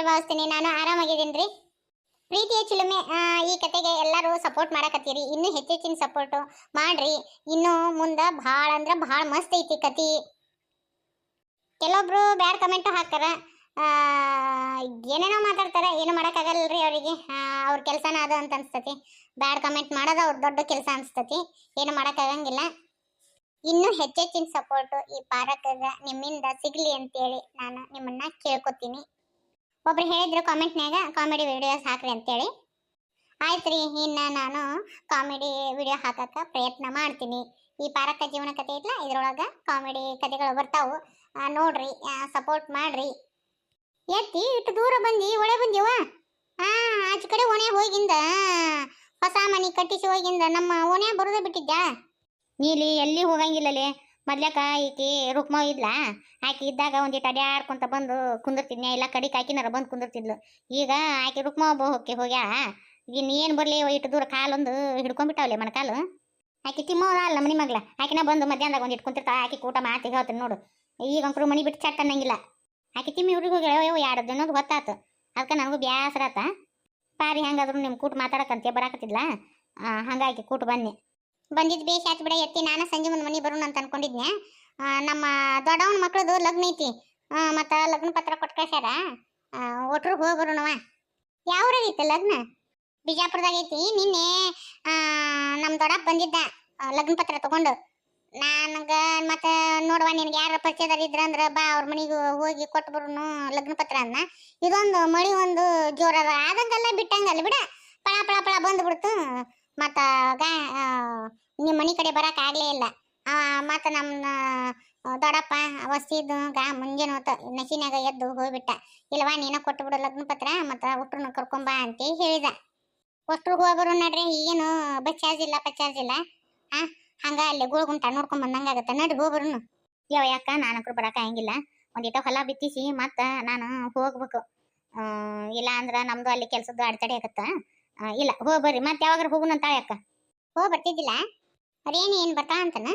ಭಾವಿಸ್ತೀನಿ. ನಾನು ಆರಾಮಾಗಿದ್ದೀನಿ ರೀ. ಪ್ರೀತಿಯ ಚಿಲುಮೆ, ಈ ಕತೆಗೆ ಎಲ್ಲರೂ ಸಪೋರ್ಟ್ ಮಾಡಕತ್ತೀರಿ. ಇನ್ನೂ ಹೆಚ್ಚೆಚ್ಚಿನ ಸಪೋರ್ಟು ಮಾಡ್ರಿ. ಇನ್ನು ಮುಂದೆ ಭಾಳ ಅಂದ್ರೆ ಭಾಳ ಮಸ್ತ್ ಐತಿ ಕತಿ. ಕೆಲವೊಬ್ರು ಬ್ಯಾಡ್ ಕಮೆಂಟ್ ಹಾಕ್ತಾರ, ಏನೇನೋ ಮಾತಾಡ್ತಾರೆ. ಏನು ಮಾಡೋಕ್ಕಾಗಲ್ರಿ ಅವರಿಗೆ. ಅವ್ರ ಕೆಲಸನ ಅದು ಅಂತ ಅನ್ಸ್ತತಿ. ಬ್ಯಾಡ್ ಕಮೆಂಟ್ ಮಾಡೋದು ಅವ್ರ ದೊಡ್ಡ ಕೆಲಸ ಅನ್ಸ್ತತಿ. ಏನು ಮಾಡೋಕ್ಕಾಗಂಗಿಲ್ಲ. ಇನ್ನೂ ಹೆಚ್ಚೆಚ್ಚಿನ ಸಪೋರ್ಟು ಈ ಪಾರಕದ ನಿಮ್ಮಿಂದ ಸಿಗಲಿ ಅಂತೇಳಿ ನಾನು ನಿಮ್ಮನ್ನ ಕೇಳ್ಕೊತೀನಿ. ಒಬ್ರು ಹೇಳಿದ್ರು ಕಾಮೆಂಟ್ನಾಗ ಕಾಮಿಡಿ ವಿಡಿಯೋಸ್ ಹಾಕ್ರಿ ಅಂತೇಳಿ. ಆಯ್ತು ರೀ, ಇನ್ನು ನಾನು ಕಾಮಿಡಿ ವಿಡಿಯೋ ಹಾಕಕ್ಕೆ ಪ್ರಯತ್ನ ಮಾಡ್ತೀನಿ. ಈ ಪಾರಕ ಜೀವನ ಕತೆ ಐತ್ಲ, ಇದ್ರೊಳಗೆ ಕಾಮಿಡಿ ಕತೆಗಳು ಬರ್ತಾವು. ನೋಡ್ರಿ, ಸಪೋರ್ಟ್ ಮಾಡ್ರಿ. ಎತ್ತಿ ಇಟ್ಟು ದೂರ ಬಂದು ಒಳೆ ಬಂದೀವ. ಆಚೆ ಕಡೆ ಓಣೆ ಹೋಗಿಂದ ಹೊಸ ಮನೆ ಕಟ್ಟಿಸಿ ಹೋಗಿಂದ ನಮ್ಮ ಓಣೆ ಬರೋದೇ ಬಿಟ್ಟಿದ್ದ. ನೀಲಿ ಎಲ್ಲಿ ಹೋಗಂಗಿಲ್ಲಲೇ. ಮೊದ್ಲಕ ಈಕಿ ರುಕ್ಮ ಇದ್ಲ, ಆಕಿ ಇದ್ದಾಗ ಒಂದಿಟ್ಟು ಅಡ್ಯಾಡ್ಕೊಂತ ಬಂದು ಕುಂದಿರ್ತಿದ್ನ, ಇಲ್ಲ ಕಡಿಗೆ ಆಕಿನಾರ ಬಂದು ಕುಂದಿರ್ತಿದ್ಲು. ಈಗ ಆಕಿ ರುಕ್ಮ ಒಬ್ಬ ಹೋಗ್ಯಾ. ಇನ್ನು ಏನು ಬರಲಿ, ಇಟ್ಟು ದೂರ ಕಾಲೊಂದು ಹಿಡ್ಕೊಂಡ್ಬಿಟ್ಟಾವಲೆ ಮಣಕಾಲು. ಆಕಿ ತಿಮ್ಮೋದ ಅಲ್ಲ ಮನಿ ಮಗ್ಲ, ಆಕಿನ ಬಂದು ಮಧ್ಯಾಹ್ನದಾಗ ಒಂದಿಟ್ಟು ಕುಂತಿರ್ತಾಳ. ಆಕಿ ಊಟ ಮಾತಿ ಹೇಳ್ತೀನಿ ನೋಡು. ಈಗ ಅಂಕರು ಮನಿ ಬಿಟ್ಟು ಚಟ್ ಅನ್ನಂಗಿಲ್ಲ. ಆಕಿ ತಿಮ್ಮಿ ಊರಿಗೆ ಹೋಗ್ಯಾಳ. ಎರಡು ದಿನದ ಗೊತ್ತಾತು. ಅದಕ್ಕೆ ನನಗೂ ಬ್ಯಾಸರ ಆತ. ಪಾರಿ ಹೆಂಗಾದ್ರು ನಿಮ್ಮ ಕೂಟ ಮಾತಾಡಕಂತೆ ಬರಾಕತ್ತಿದ್ಲ, ಹಂಗಾಗಿ ಕೂಟ ಬನ್ನಿ. ಬಂದಿದ್ದು ಬೇಷ್ ಆಯ್ತು ಬಿಡ ಎತ್ತಿ. ನಾನು ಸಂಜೆ ಮುಂದೆ ಮನೆ ಬರೋಣ ಅಂತ ಅನ್ಕೊಂಡಿದ್ನೆ. ನಮ್ಮ ದೊಡ್ಡವನ ಮಕ್ಳದು ಲಗ್ನ ಐತಿ. ಮತ್ತು ಲಗ್ನ ಪತ್ರ ಕೊಟ್ಟು ಕಳ್ಸ್ಯಾರ. ಒಟ್ರು ಹೋಗಿ ಬರೋಣವ. ಯಾವ ಊರಾಗೈತೆ ಲಗ್ನ? ಬಿಜಾಪುರದಾಗ ಐತಿ. ನಿನ್ನೆ ನಮ್ಮ ದೊಡ್ಡಪ್ಪ ಬಂದಿದ್ದ ಲಗ್ನ ಪತ್ರ ತಗೊಂಡು. ನನಗೆ ಮತ್ತೆ ನೋಡುವ, ನಿನಗೆ ಯಾರ ಪರಿಚಯದಾರ ಇದ್ರಂದ್ರೆ ಬಾ, ಅವ್ರ ಮನೆಗೆ ಹೋಗಿ ಕೊಟ್ಟು ಬರೋನು ಲಗ್ನ ಪತ್ರ ಅನ್ನ. ಇದೊಂದು ಮಳಿ ಒಂದು ಜೋರದ ಆದಂಗೆಲ್ಲ ಬಿಟ್ಟಂಗಲ್ಲ ಬಿಡ, ಪಳ ಪಳ ಪಳ ಬಂದುಬಿಡ್ತು. ಮತ್ತು ನಿಮ್ಮ ಮನೆ ಕಡೆ ಬರೋಕೆ ಆಗಲೇ ಇಲ್ಲ. ಮತ್ತು ನಮ್ಮ ದೊಡ್ಡಪ್ಪ ವಸ್ತಿದ್ದು ಮುಂಜಾನೆ ಹೊತ್ತು ನಸಿನಾಗ ಎದ್ದು ಹೋಗ್ಬಿಟ್ಟ. ಇಲ್ಲವಾ ನೀನ ಕೊಟ್ಟು ಬಿಡು ಲಗ್ನ ಪತ್ರ, ಮತ್ತು ಒಟ್ರನ್ನ ಕರ್ಕೊಂಬಾ ಅಂತ ಹೇಳಿದ. ಅಷ್ಟ್ರು ಹೋಗ್ಬರು ನಡ್ರಿ. ಏನು ಬಸ್ ಚಾರ್ಜ್ ಇಲ್ಲ ಪಚಾರ್ಜ್ ಇಲ್ಲ. ಹಂಗ ಅಲ್ಲಿ ಗೋಳ್ಗುಂಟ ನೋಡ್ಕೊಂಡ್ ಬಂದಂಗಾಗತ್ತ. ನಡ್ರಿ ಹೋಗ್ಬರುನು. ಯಾಕ ನಾನಕ್ರು ಬರಕ ಹಂಗಿಲ್ಲ. ಒಂದಿಟ ಹೊಲ ಬಿತ್ತಿಸಿ ಮತ್ತ ನಾನು ಹೋಗ್ಬೇಕು. ಇಲ್ಲ ಅಂದ್ರ ನಮ್ದು ಅಲ್ಲಿ ಕೆಲ್ಸದ್ದು ಅಡ್ತಡೆ ಆಗತ್ತ. ಇಲ್ಲ ಹೋಗ್ಬರ್ರಿ. ಮತ್ತೆ ಯಾವಾಗಾರ ಹೋಗುನಂತ ಯಾಕ ಹೋಗ್ ಬರ್ತಿದ್ದಿಲ್ಲ. ಅದೇನು ಏನು ಬರ್ತಾ ಅಂತನ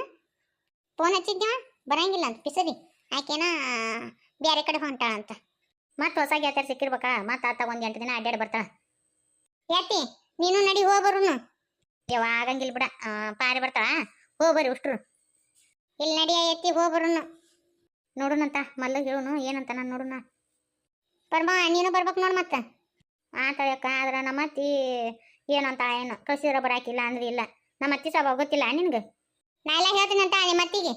ಫೋನ್ ಹಚ್ಚಿದ್ಯವ. ಬರಂಗಿಲ್ಲ ಅಂತ ಪಿಸರಿ ಆಕೆನ ಬ್ಯಾರೆ ಕಡೆ ಹೊಂಟಾಳ ಅಂತ. ಮತ್ತೆ ಹೊಸ ಗೆಳತಿಯರು ಸಿಕ್ಕಿರ್ಬೇಕಾ. ಮತ್ತೆ ಆತ ಒಂದ್ 8 ದಿನ ಅಡ್ಡಾಡಿ ಬರ್ತಾಳ. ಯಾತಿ ನೀನು ನಡಿ ಹೋಗ್ಬರುನು. ಆಗಂಗಿಲ್ಲ ಬಿಡ, ಪಾರಿ ಬರ್ತಾಳ. ಹೋಗ್ಬರ್ರಿ ಉಷ್ಟ್ರು. ಇಲ್ಲಿ ನಡಿಯ ಎತ್ತಿ ಹೋಗ್ಬರುನು. ನೋಡುನಂತ ಮಲ್ಲ ಹೇಳುನು ಏನಂತ ನಾನು ನೋಡುನ. ಬರ್ಬಾ, ನೀನು ಬರ್ಬೇಕು ನೋಡು. ಮತ್ತೆ ಆತಳಕ್ಕ. ಆದ್ರೆ ನಮ್ಮ ಅತ್ತಿ ಏನಂತ ಏನು ಕಳ್ಸಿದ್ರ ಬರಾಕಿಲ್ಲ ಅಂದ್ರೆ ಇಲ್ಲ. ನಮ್ಮ ಅತ್ತಿ ಸಭಾ ಗೊತ್ತಿಲ್ಲ ನಿನ್ಗೆ. ನಾ ಎಲ್ಲ ಹೇಳ್ತೀನಂತ ನಿಮ್ಮ ಅತ್ತಿಗೆ.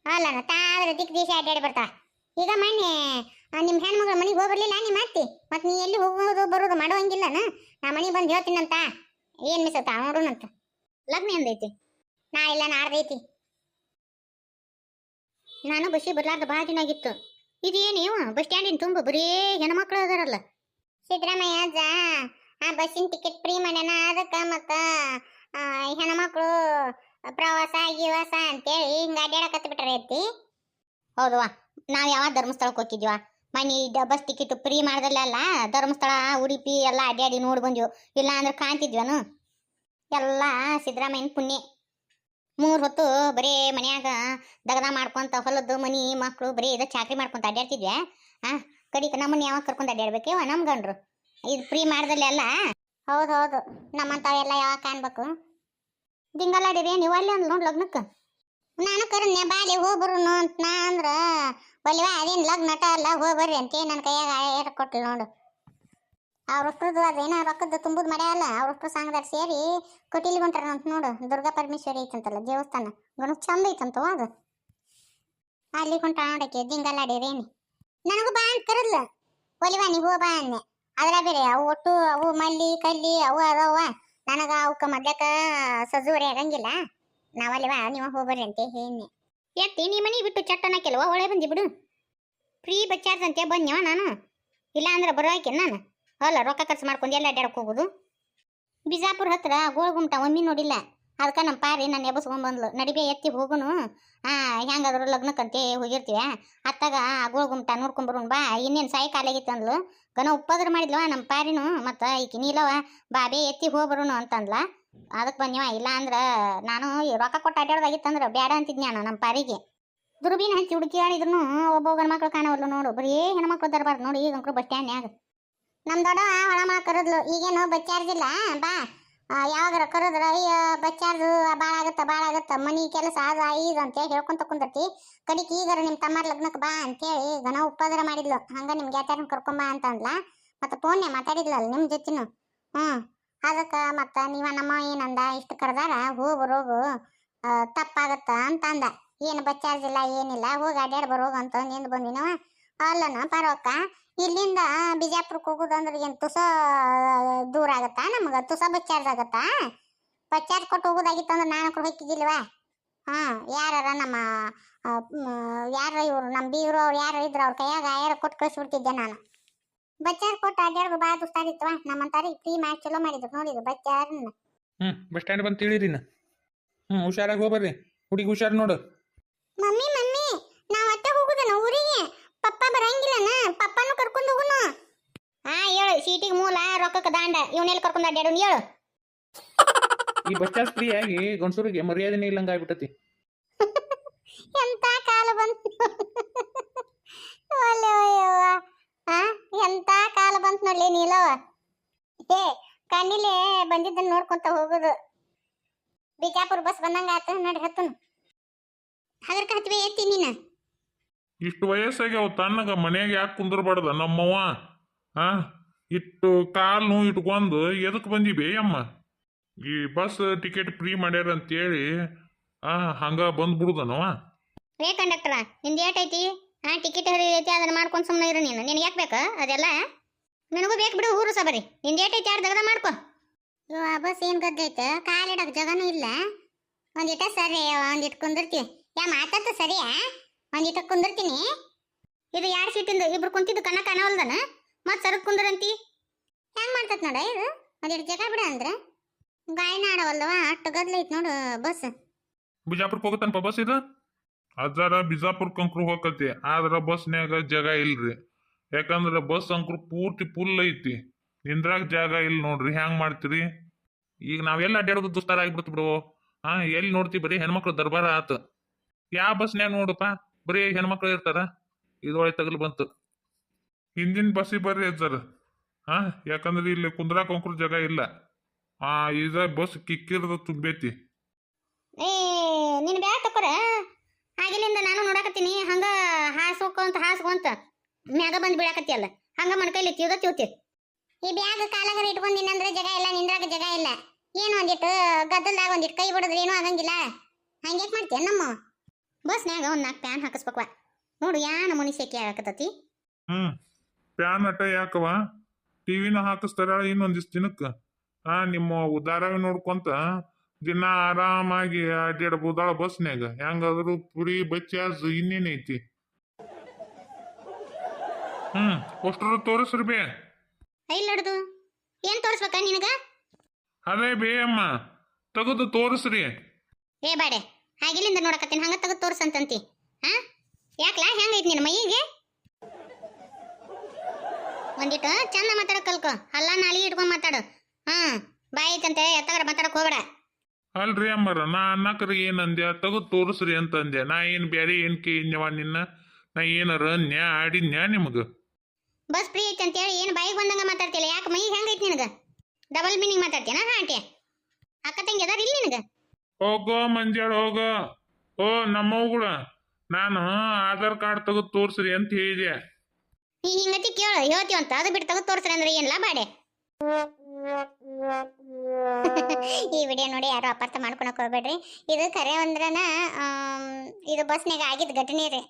ಅಲ್ಲ ತಾದ್ರೆ ದಿಕ್ ದೇಶ ಅಡ್ಡಾಡಿ ಬರ್ತಾಳ. ಈಗ ಮೊನ್ನೆ ನಿಮ್ಮ ಹೆಣ್ಮಗಳ ಮನೆಗೆ ಹೋಗ್ಬರ್ಲಿಲ್ಲ ನಿಮ್ಮ ಅತ್ತಿ. ಮತ್ತೆ ನೀ ಎಲ್ಲಿ ಹೋಗೋದು ಬರೋದು ಮಾಡುವಂಗಿಲ್ಲನ. ನಾ ಮನೆಗೆ ಬಂದು ಹೇಳ್ತೀನಂತ. ಏನು ಮಿಸತ್ತ ನೋಡುನಂತ. ಲಗ್ನ ಎಂದೈತಿ? ನಾ ಇಲ್ಲ ನಾಡ್ದೈತಿ. ನಾನು ಬಸ್ಸಿಗೆ ಬರ್ಲಾರ್ದ ಭಾಳ ದಿನ ಆಗಿತ್ತು. ಇದೇನು ಬಸ್ ಸ್ಟ್ಯಾಂಡಿನ ತುಂಬ ಬರೀ ಹೆಣ್ಮಕ್ಳು ಅದಾರಲ್ಲ. ಸಿದ್ದರಾಮಯ್ಯ ಅಜ್ಜ ಆ ಬಸ್ಸಿನ ಟಿಕೆಟ್ ಫ್ರೀ ಮಾಡ್ಯಾನ. ಅದಕ್ಕೆ ಮತ್ತು ಹೆಣ್ಮಕ್ಳು ಪ್ರವಾಸ ಗಿವಾಸ ಅಂತೇಳಿ ಹಿಂಗೆ ಅಡ್ಡಾಡಕತ್ತ ಬಿಟ್ರೆ ಐತಿ. ಹೌದವಾ, ನಾವು ಯಾವ ಧರ್ಮಸ್ಥಳಕ್ಕೆ ಹೋಗಿದ್ವ ಮನೆ ಬಸ್ ಟಿಕೆಟ್ ಫ್ರೀ ಮಾಡ್ದಲ್ಲ. ಧರ್ಮಸ್ಥಳ ಉಡುಪಿ ಎಲ್ಲ ಅಡ್ಡಾಡಿ ನೋಡಿ ಬಂದ್ವು. ಇಲ್ಲ ಅಂದ್ರೆ ಕಾಣ್ತಿದ್ವನು. ಎಲ್ಲ ಸಿದ್ದರಾಮಯ್ಯನ ಪುಣ್ಯ. 3 ಹೊತ್ತು ಬರೀ ಮನ್ಯಾಗ ದಗದ ಮಾಡ್ಕೊಂತ ಹೊಲದ್ದು ಮನಿ ಮಕ್ಕಳು ಬರೀ ಇದ ಚಾಕ್ರಿ ಮಾಡ್ಕೊಂತ ಅಡ್ಡಾಡ್ತಿದ್ವಿ. ಕಡಿಕ ನಮ್ಮನ್ನ ಯಾವಾಗ ಕರ್ಕೊಂಡು ಅಡ್ಡಾಡ್ಬೇಕೇವ ನಮ್ಮ ಗಂಡ್ರು. ಇದು ಫ್ರೀ ಮಾಡ್ದಲ್ಲ. ಹೌದು, ನಮ್ಮಂತಾವೆಲ್ಲ ಯಾವಾಗ ಕಾಣ್ಬೇಕು. ದಿಂಗಲಾಡಿರಿ ನೀವು ಅಲ್ಲಿ ಅಂದ್ ನೋಡಿ ಲಗ್ನಕ್ಕೆ. ನಾನು ಕರನ್ಯ ಬಾಲಿ ಹೋಗ್ಬರುನು ಅಂತ ನಾ ಅಂದ್ರ ಒಲಿವ. ಅದೇನು ಲಗ್ನ ನಟ ಅಲ್ಲ, ಹೋಗ್ಬರ್ರಿ ಅಂತ ನನ್ನ ಕೈಯಾಗ ಏರ್ ಕೊಟ್ಲು ನೋಡು. ಅವ್ರಷ್ಟ್ರದ್ದು ಅದೇನೋ ರೊಕ್ಕದ್ದು ತುಂಬುದು ಮಾಡ್ಯಾಲ್ಲ. ಅವ್ರಷ್ಟ್ರು ಸಂಘದಾರ ಸೇರಿ ಕೊಟ್ಟಿಲಿ ಹೊಂಟಾರ ಅಂತ ನೋಡು. ದುರ್ಗಾ ಪರಮೇಶ್ವರಿ ಐತಂತಲ್ಲ ದೇವಸ್ಥಾನ, ಗಣು ಚಂದ ಐತಂತವ ಅದು. ಅಲ್ಲಿ ಹೊಂಟ ನೋಡಕ್ಕೆ ದಿಂಗಲಾಡಿರೇನಿ. ನನಗೂ ಬಾ ಅಂತ ಕರದ್ಲ. ಒಲಿವಾ ನೀ ಹೋಗ ಬಾ ಅಂದೆ. ಅದ್ರ ಬೇರೆ ಅವು ಒಟ್ಟು ಅವು ಮಲ್ಲಿ ಕಲ್ಲಿ ಅವು ಅದಾವ. ನನಗ ಅವಕ್ಕ ಮದ್ಯಕ ಸಜುವರಿ ಆಗಂಗಿಲ್ಲ. ನಾವಲ್ಲಿವಾ ನೀವು ಹೋಗ್ಬರ್ರಿ ಅಂತ ಹೇಳಿ ಎತ್ತಿ ನೀ ಮನಿ ಬಿಟ್ಟು ಚಟ್ಟನ ಕೆಲವ ಒಳ್ಳೆ ಬಂದಿ ಬಿಡು. ಫ್ರೀ ಬಚ್ಚಾರ್ಜ್ ಅಂತೆ ಬಂದ್ಯವ ನಾನು. ಇಲ್ಲ ಅಂದ್ರೆ ಬರೋಕೆ ನಾನು ಅಲ್ಲ ರೊಕ್ಕ ಖರ್ಚು ಮಾಡ್ಕೊಂಡು ಎಲ್ಲ ಅಡ್ಡಾಡಕ್ಕೆ ಹೋಗೋದು. ಬಿಜಾಪುರ ಹತ್ರ ಗೋಳ್ಗುಂಟ ಒಮ್ಮೆ ನೋಡಿಲ್ಲ. ಅದಕ್ಕೆ ನಮ್ಮ ಪಾರಿ ನನ್ನ ಎಬ್ಬಸ್ಕೊಂಡ್ಬಂದ್ಲು. ನಡಿಬೇ ಎತ್ತಿ ಹೋಗುನು. ಹೆಂಗಾದ್ರು ಲಗ್ನಕ್ಕಂತೆ ಹೋಗಿರ್ತೀವ. ಅತ್ತಾಗ ಗೋಳ್ಗುಂಟ ನೋಡ್ಕೊಂಬರೋಣ ಬಾ. ಇನ್ನೇನು ಸಾಯಿ ಕಾಲಾಗಿತ್ತು ಅಂದ್ಲು. ಗನ ಉಪ್ಪದ್ರ ಮಾಡಿದ್ಲವ ನಮ್ಮ ಪಾರಿನು. ಮತ್ತು ಈಕಿ ನೀಲವ ಬಾಬೇ ಎತ್ತಿ ಹೋಗ್ಬರೋನು ಅಂತಂದ್ಲ. ಅದಕ್ಕೆ ಬಂದ್ಯವ. ಇಲ್ಲ ಅಂದ್ರೆ ನಾನು ರೊಕ್ಕ ಕೊಟ್ಟು ಅಡ್ಡಾಡ್ದಾಗಿತ್ತಂದ್ರೆ ಬೇಡ ಅಂತಿದ್ನ್ಯಾ ನಮ್ಮ ಪಾರಿಗೆ. ದುರ್ಬೀನ್ ಹಂಚಿ ಹುಡುಕಿ ಆಡಿದ್ರು ಒಬ್ಬ ಗಂಡು ಮಕ್ಳು ಕಾಣವಲ್ಲ ನೋಡು. ಬರೀ ಹೆಣ್ಮಕ್ಳು ತರಬಾರ್ದು ನೋಡಿ. ಈಗ ಅಂಕರು ಬಸ್ ಸ್ಟ್ಯಾಂಡ್ನ್ಯಾಗ ನಮ್ಮ ದೊಡ್ಡ ಹೊಳ ಮಾ ಕರದ್ಲು ಈಗೇನು ಬಚ್ಚಾರ್ಜಿಲ್ಲ ಬಾ ಯಾವಾಗಾರ ಕರದ್ರ ಅಯ್ಯ ಬಚ್ಚಾರ್ದು ಭಾಳ ಆಗತ್ತ ಮನಿ ಕೆಲಸ ಅದ ಇದು ಅಂತೇಳಿ ಹೇಳ್ಕೊಂತ ಕುಂದರ್ತಿ ಕಡಿಕ್ ಈಗಾರ ನಿಮ್ಮ ತಮ್ಮರ ಲಗ್ನಕ್ಕೆ ಬಾ ಅಂತೇಳಿ ಘನ ಉಪದ್ರ ಮಾಡಿದ್ಲು ಹಂಗ ನಿಮ್ ಗೆಳತಿಯರನ್ನ ಕರ್ಕೊಂಬ ಅಂತ ಅಂದ್ಲ ಮತ್ತೆ ಫೋನ್ನೇ ಮಾತಾಡಿದ್ಲಲ್ಲ ನಿಮ್ಮ ಜೊತೆನು ಅದಕ್ಕೆ ಮತ್ತೆ ನೀವ ನಮ್ಮ ಏನಂದ ಇಷ್ಟು ಕರೆದಾರ ಹೋಗು ಬರೋಗು ತಪ್ಪಾಗತ್ತ ಅಂತ ಅಂದ ಏನು ಬಚ್ಚಾರ್ಜ್ ಇಲ್ಲ ಏನಿಲ್ಲ ಹೋಗಿ ಅಡ್ಡಾಡ್ ಬರೋಗು ಅಂತ ನಿಂದು ಬಂದಿನವ ಅಲ್ಲನ ಪರವಕ್ಕ ಇಲ್ಲಿಂದ ಬಿಜಾಪುರಕ್ಕೆ ಹೋಗುದಂದ್ರೆ ಏನು ತುಸ ದೂರ ಆಗತ್ತಾ ನಮ್ಗೆ ತುಸ ಬಚ್ಚಾರ್ಜ್ ಆಗತ್ತಾ ಬಚ್ಚಾರ್ಜ್ ಕೊಟ್ಟು ಹೋಗೋದಾಗಿತ್ತಂದ್ರೆ ನಾನು ಹೋಗಿದ್ದಿಲ್ವಾ ಯಾರ ನಮ್ಮ ಯಾರ ಇವರು ನಮ್ಮ ಬೀರು ಅವ್ರು ಯಾರು ಇದ್ರು ಅವ್ರ ಕೈಯಾಗ ಯಾರ ಕೊಟ್ಟು ಕಳಿಸ್ಬಿಡ್ತಿದ್ದೆ ನಾನು ಬಚ್ಚಾರ್ ಕೊಟ್ಟು ಅಡ್ಡಾಡ್ದು ಭಾಳ ದುಸ್ತಾರಿತ್ವ ನಮ್ಮಂತಾರ ಫ್ರೀ ಮ್ಯಾಚ್ ಚಲೋ ಮಾಡಿದ್ರು ನೋಡಿದ್ರು ಬಚ್ಚಾರನ್ನ ಬಸ್ ಸ್ಟ್ಯಾಂಡ್ ಬಂದು ತಿಳಿರಿನ ಹುಷಾರಾಗಿ ಹೋಗ್ಬರ್ರಿ ಹುಡುಗಿ ಹುಷಾರು ನೋಡು ಮಮ್ಮಿ ನಾವ್ ಅತ್ತೆ ಹೋಗುದನ ಊರಿಗೆ ಪಪ್ಪ ಬರಂಗಿಲ್ಲನ ಪಪ್ಪನು ಕರ್ಕೊಂಡು ಹೋಗುನು ಹೇಳು ಸೀಟಿಗೆ ಮೂಲ ರೊಕ್ಕಕ್ಕೆ ದಾಂಡ ಇವನೆಲ್ಲಿ ಕರ್ಕೊಂಡು ಅಡ್ಡಾಡು ಹೇಳು ಈ ಬಸ್ ಚಾರ್ಜ್ ಫ್ರೀ ಆಗಿ ಗಂಡಸೂರಿಗೆ ಮರ್ಯಾದೆನೇ ಇಲ್ಲಂಗ ಆಗ್ಬಿಟ್ಟತಿ ಎಂತ ಕಾಲ ಬಂತು ಎಂತ ಕಾಲ ಬಂತು ನೋಡ್ಲಿ ನೀಲವ ಕಣ್ಣಿಲೆ ಬಂದಿದ್ದನ್ನ ನೋಡ್ಕೊಂತ ಹೋಗುದು ಬಿಜಾಪುರ ಬಸ್ ಬಂದಂಗ ಆತ ನೋಡಿ ಹತ್ತನು ಹಗರ್ಕ ಹತ್ವೆ ಎತ್ತಿ ನೀನ ಇಷ್ಟು ವಯಸ್ಸಾಗ್ಯಾವ ತಣ್ಣಗ ಮನ್ಯಾಗ ಯಾಕೆ ಕುಂದ್ರಬಾರ್ದ ನಮ್ಮವ್ವ ಇಟ್ಟು ಕಾಲು ನೋವು ಇಟ್ಕೊಂಡು ಎದಕ್ಕೆ ಬಂದಿವಿ ಅಮ್ಮ ಈ ಬಸ್ ಟಿಕೆಟ್ ಫ್ರೀ ಮಾಡ್ಯಾರ ಅಂತೇಳಿ ಹಂಗ ಬಂದ್ಬಿಡುದನವ ರೇ ಕಂಡಕ್ಟರ ನಿಂದು ಏಟೈತಿ ಟಿಕೆಟ್ ಹರಿದೈತಿ ಅದನ್ನ ಮಾಡ್ಕೊಂಡು ಸುಮ್ಮನೆ ಇರು ನೀನು ನಿನಗೆ ಯಾಕೆ ಬೇಕಾ ಅದೆಲ್ಲ ನನಗೂ ಬೇಕು ಬಿಡು ಊರು ಸಬರಿ ನಿಂದು ಏಟೈತಿ ಯಾರು ದಗದ ಮಾಡ್ಕೊ ಬಸ್ ಏನು ಗದ್ದೈತೆ ಕಾಲಿಡಕ್ಕೆ ಜಗನೂ ಇಲ್ಲ ಒಂದಿಟ ಸರಿ ಒಂದಿಟ್ಟು ಕುಂದಿರ್ತೀವಿ ಮಾತಾಡ್ತ ಸರಿಯಾ ಒಂದಿಟ ಕುಂದಿರ್ತೀನಿ ಇದು ಯಾರು ಸೀಟಿಂದ ಇಬ್ರು ಕುಂತಿದ್ದು ಕಣ್ಣ ಕಾಣವಲ್ದನ ಮತ್ತೆ ಸರಕ್ ಕುಂದ್ರಂತಿ ಹೆಂಗ್ ಮಾಡ್ತತ್ ನೋಡ ಇದು ಒಂದಿಟ್ಟು ಜಗ ಬಿಡ ಅಂದ್ರೆ ಗಾಯನ ಆಡವಲ್ದವ ಅಷ್ಟು ಗದ್ಲೈತ್ ನೋಡು ಬಸ್ ಬಿಜಾಪುರಕ್ಕೆ ಹೋಗತ್ತನಪ್ಪ ಬಸ್ ಇದು ಅದರ ಬಿಜಾಪುರಕ್ಕೆ ಅಂಕ್ರು ಹೋಗತಿ ಆದ್ರ ಬಸ್ನ್ಯಾಗ ಜಾಗ ಇಲ್ರಿ ಯಾಕಂದ್ರೆ ಬಸ್ ಅಂಕ್ರು ಪೂರ್ತಿ ಫುಲ್ ಐತಿ ನಿಂದ್ರಾಗ ಜಾಗ ಇಲ್ಲ ನೋಡ್ರಿ ಹ್ಯಾಂಗ್ ಮಾಡ್ತೀರಿ ಈಗ ನಾವೆಲ್ಲ ಅಡ್ಡಾಡೋದು ದುಸ್ತಾರ ಆಗಿಬಿಡ್ತು ಬಿಡು ಎಲ್ಲಿ ನೋಡ್ತೀವಿ ಬರೀ ಹೆಣ್ಮಕ್ಳು ದರ್ಬಾರ ಆತ ಯಾವ ಬಸ್ನ್ಯಾಗ ನೋಡಪ್ಪ ಬರೀ ಹೆಣ್ಮಕ್ಳು ಇರ್ತಾರ ಇದೊಳೆ ತಗಲು ಬಂತು ಹಿಂದಿನ ಬಸ್ಸಿಗೆ ಬರ್ರಿ ಸರ್ ಯಾಕಂದ್ರೆ ಇಲ್ಲಿ ಕುಂದ್ರಾಕ ಅಂಕ್ರು ಜಾಗ ಇಲ್ಲ ಇದ ಬಸ್ ಕಿಕ್ಕಿರದ ತುಂಬೈತಿ ನಿನ್ ಬ್ಯಾಗ್ ತಕೋರ ಆಗಿಲಿಂದ ನಾನು ನೋಡಕತ್ತೀನಿ ಹಂಗ ಹಾಸ್ಕೊಂತ ಮ್ಯಾಗ ಬಂದು ಬೀಳಾಕತ್ತಿ ಅಲ್ಲ ಹಂಗ ಮಣ್ಕೈಲಿ ತಿಳ್ತಿ ಈ ಬ್ಯಾಗ್ ಕಾಲಾಗರ ಇಟ್ಕೊಂಡಿನಂದ್ರೆ ಜಗ ಇಲ್ಲ ನಿಂದ್ರಾಗ ಜಗ ಇಲ್ಲ ಏನು ಒಂದಿಟ್ಟು ಗದ್ದಲ್ದಾಗ ಒಂದಿಟ್ಟು ಕೈ ಬಿಡೋದ್ರೆ ಏನೂ ಆಗಂಗಿಲ್ಲ ಹಂಗ್ಯಾಕ್ ಮಾಡ್ತೀಯ ನಮ್ಮ ಬಸ್ನ್ಯಾಗ ಒಂದ್ 4 ಪ್ಯಾನ್ ಹಾಕಿಸ್ಬೇಕವ ನೋಡು ಯಾ ನಮೂನಿ ಸೆಕೆ ಆಗಕತ್ತತಿ ಪ್ಯಾನ್ ಅಟ ಯಾಕವ ಟಿವಿನ ಹಾಕಿಸ್ತಾರ ಇನ್ನೊಂದಿಷ್ಟು ದಿನಕ್ಕೆ ನಿಮ್ಮ ಧಾರಾವಾಹಿ ನೋಡ್ಕೊಂತ ದಿನ ಆರಾಮಾಗಿ ಅಡ್ಡಾಡ್ಬೋದಾಳ ಬಸ್ನ್ಯಾಗ ಹೆಂಗಾದ್ರು ಪುರಿ ಬಚ್ಚಾಸ್ ಇನ್ನೇನೈತಿ ಅಷ್ಟರ ತೋರಿಸ್ರಿ ಬೇ ಇಲ್ಲ ಹಿಡ್ದು ಏನ್ ತೋರಿಸ್ಬೇಕ ನಿನಗ ಅದೇ ಬೇ ಅಮ್ಮ ತೆಗೆದು ತೋರಿಸ್ರಿ ಏ ಬಾಡೆ ಹಾಗಿಲಿಂದ ನೋಡಕತ್ತೀನಿ ಹಂಗ ತೆಗೆದು ತೋರ್ಸಂತಂತಿ ಯಾಕ್ಲಾ ಹೆಂಗೈತಿ ನಿನ್ನ ಮೈಗೆ ಒಂದಿಟ್ಟು ಚಂದ ಮಾತಾಡಕ್ ಕಲ್ಕೊ ಅಲ್ಲ ನಾಲಿಗೆ ಇಟ್ಕೊಂಡ್ ಮಾತಾಡು ಬಾಯ್ ಐತಂತೆ ಎತ್ತಗರ ಮಾತಾಡಕ್ ಹೋಗ್ಬೇಡ ಅಲ್ರಿ ಅಮ್ಮರ ನಾ ಅನ್ನಕ್ರ ಏನ್ ಅಂದ್ಯ ತೆಗೆದು ತೋರಿಸ್ರಿ ಅಂತ ಅಂದ್ಯ ನಾ ಏನ್ ಬ್ಯಾರೆ ಏನ್ ಕೇಳಿದ್ಯವ ನಿನ್ನ ನಾ ಏನಾರ ಅನ್ಯ ಆಡಿದ್ನ್ಯಾ ನಿಮಗ ಬಸ್ ಫ್ರೀ ಐತಿ ಅಂತೇಳಿ ಏನು ಬಾಯಿಗೆ ಬಂದಂಗ ಮಾತಾಡ್ತಿಲ್ಲ ಯಾಕೆ ಮೈ ಹೆಂಗೈತಿ ನಿನಗ ಡಬಲ್ ಮೀನಿಂಗ್ ಮಾತಾಡ್ತೀಯನ ಆಂಟಿ ಅಕ್ಕ ತಂಗಿ ಅದಾರ ಇಲ್ಲಿ ನಿನಗ ಹೋಗೋ ಮಂಜಾಳ ಹೋಗ ಓ ನಮ್ಮವುಗಳ ನಾನು ಆಧಾರ್ ಕಾರ್ಡ್ ತೆಗೆದು ತೋರಿಸ್ರಿ ಅಂತ ಹೇಳಿದೆ ಈ ಹಿಂಗತಿ ಕೇಳು ಹೇಳ್ತೀವಿ ಅಂತ ಅದು ಬಿಟ್ಟು ತೆಗೆದು ತೋರಿಸ್ರಿ ಅಂದ್ರೆ ಏನಿಲ್ಲ ಬಾಡೆ ಈ ವಿಡಿಯೋ ನೋಡಿ ಯಾರು ಅಪಾರ್ಥ ಮಾಡ್ಕೊಳಕ್ ಹೋಗ್ಬೇಡ್ರಿ ಇದು ಕರೆ ಅಂದ್ರನ ಇದು ಬಸ್ನಾಗ ಆಗಿದ್ದ ಘಟನೆ ರೀ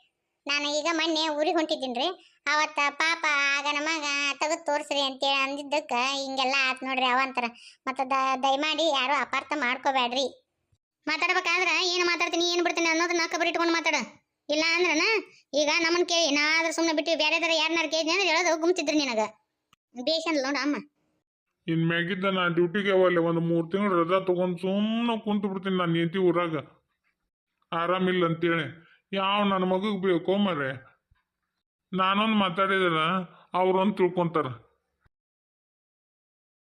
ನಾನು ಈಗ ಮೊನ್ನೆ ಊರಿಗೆ ಹೊಂಟಿದ್ದೀನಿ ರೀ ಅವತ್ತ ಪಾಪ ಆಗ ನಮಗ ತೆಗೆದು ತೋರಿಸ್ರಿ ಅಂತೇಳಿ ಅಂದಿದ್ದಕ್ಕೆ ಹಿಂಗೆಲ್ಲ ಆತ್ ನೋಡ್ರಿ ಅವಂತರ ಮತ್ತು ದಯಮಾಡಿ ಯಾರು ಅಪಾರ್ಥ ಮಾಡ್ಕೋಬೇಡ್ರಿ ಮಾತಾಡ್ಬೇಕಾದ್ರೆ ಏನು ಮಾತಾಡ್ತೀನಿ ಏನು ಬಿಡ್ತೀನಿ ಅನ್ನೋದನ್ನ ಕಬರ್ ಇಟ್ಕೊಂಡು ಮಾತಾಡ ಇಲ್ಲ ಅಂದ್ರನ ಈಗ ನಮ್ಮನ್ನ ಕೇಳಿ ನಾ ಆದ್ರೆ ಸುಮ್ಮನೆ ಬಿಟ್ಟು ಬೇರೆದಾರ ಯಾರನ್ನಾರು ಕೇಳಿದ್ನಿ ಅಂದ್ರೆ ಹೇಳೋದು ಗುಮ್ತಿದ್ರಿ ನಿನಗೆ ಬೇಷನ್ ನೋಡ ಅಮ್ಮ ಇನ್ ಮ್ಯಾಗಿದ್ದ ನಾ ಡ್ಯೂಟಿಗೆ ಅವಲ್ಲ ಒಂದು 3 ತಿಂಗಳು ರಜಾ ತಗೊಂಡು ಸುಮ್ಮನೆ ಕುಂತು ಬಿಡ್ತೀನಿ ನಾನು ನಿಂತಿ ಊರಾಗ ಆರಾಮಿಲ್ಲ ಅಂತೇಳಿ ಯಾವ ನನ್ನ ಮಗಗೆ ಬೇಕೋ ಮರೆ ನಾನೊಂದು ಮಾತಾಡಿದ್ರ ಅವ್ರೊಂದು ತಿಳ್ಕೊಂತಾರ